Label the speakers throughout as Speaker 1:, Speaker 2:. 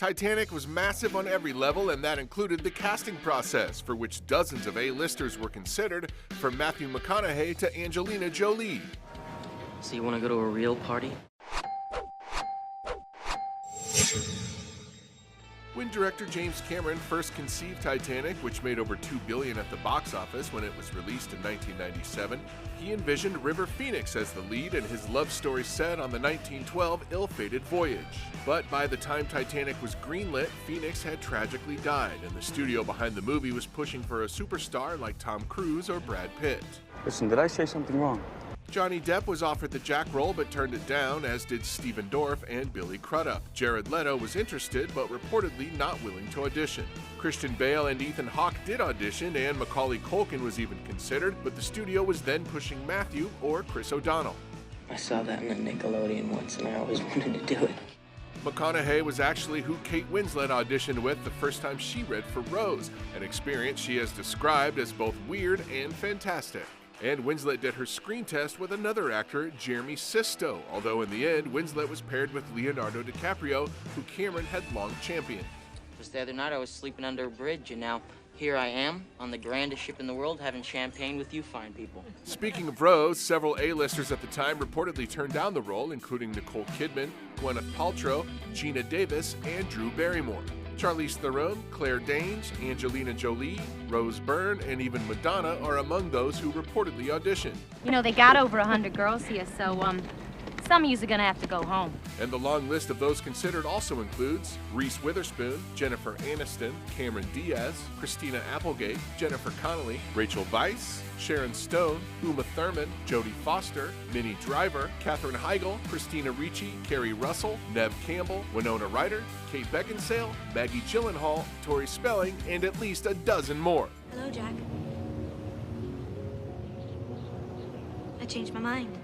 Speaker 1: Titanic was massive on every level, and that included the casting process, for which dozens of A-listers were considered, from Matthew McConaughey to Angelina Jolie.
Speaker 2: So you want to go to a real party?
Speaker 1: When director James Cameron first conceived Titanic, which made over $2 billion at the box office when it was released in 1997, he envisioned River Phoenix as the lead in his love story set on the 1912 ill-fated voyage. But by the time Titanic was greenlit, Phoenix had tragically died, and the studio behind the movie was pushing for a superstar like Tom Cruise or Brad Pitt.
Speaker 3: Listen, did I say something wrong?
Speaker 1: Johnny Depp was offered the Jack role but turned it down, as did Stephen Dorff and Billy Crudup. Jared Leto was interested but reportedly not willing to audition. Christian Bale and Ethan Hawke did audition, and Macaulay Culkin was even considered, but the studio was then pushing Matthew or Chris O'Donnell.
Speaker 2: I saw that in the Nickelodeon once and I always wanted to do it.
Speaker 1: McConaughey was actually who Kate Winslet auditioned with the first time she read for Rose, an experience she has described as both weird and fantastic. And Winslet did her screen test with another actor, Jeremy Sisto, although in the end, Winslet was paired with Leonardo DiCaprio, who Cameron had long championed.
Speaker 2: Just the other night I was sleeping under a bridge, and now here I am on the grandest ship in the world having champagne with you fine people.
Speaker 1: Speaking of Rose, several A-listers at the time reportedly turned down the role, including Nicole Kidman, Gwyneth Paltrow, Gina Davis, and Drew Barrymore. Charlize Theron, Claire Danes, Angelina Jolie, Rose Byrne, and even Madonna are among those who reportedly auditioned.
Speaker 4: You know, they got over 100 girls here, so, some of you are gonna have to go home.
Speaker 1: And the long list of those considered also includes Reese Witherspoon, Jennifer Aniston, Cameron Diaz, Christina Applegate, Jennifer Connelly, Rachel Weisz, Sharon Stone, Uma Thurman, Jodie Foster, Minnie Driver, Katherine Heigl, Christina Ricci, Kerry Russell, Neve Campbell, Winona Ryder, Kate Beckinsale, Maggie Gyllenhaal, Tori Spelling, and at least a dozen more.
Speaker 5: Hello, Jack. I changed my mind.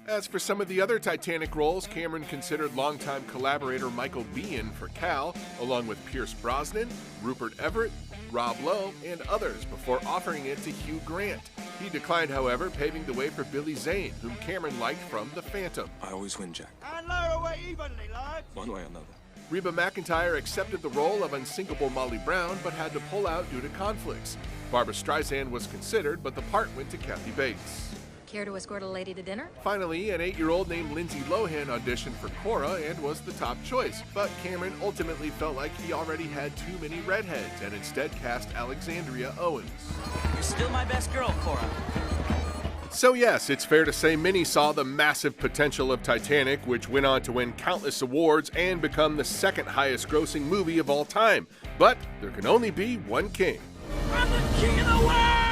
Speaker 1: As for some of the other Titanic roles, Cameron considered longtime collaborator Michael Biehn for Cal, along with Pierce Brosnan, Rupert Everett, Rob Lowe, and others before offering it to Hugh Grant. He declined, however, paving the way for Billy Zane, whom Cameron liked from The Phantom.
Speaker 3: I always win, Jack.
Speaker 6: And lower away evenly, lads.
Speaker 3: One way or another.
Speaker 1: Reba McEntire accepted the role of unsinkable Molly Brown, but had to pull out due to conflicts. Barbra Streisand was considered, but the part went to Kathy Bates.
Speaker 5: Care to escort a lady to dinner?
Speaker 1: Finally, an 8-year-old named Lindsay Lohan auditioned for Cora and was the top choice, but Cameron ultimately felt like he already had too many redheads and instead cast Alexandria Owens.
Speaker 6: You're still my best girl, Cora.
Speaker 1: So yes, it's fair to say many saw the massive potential of Titanic, which went on to win countless awards and become the second highest grossing movie of all time. But there can only be one king.
Speaker 6: I'm the king of the world!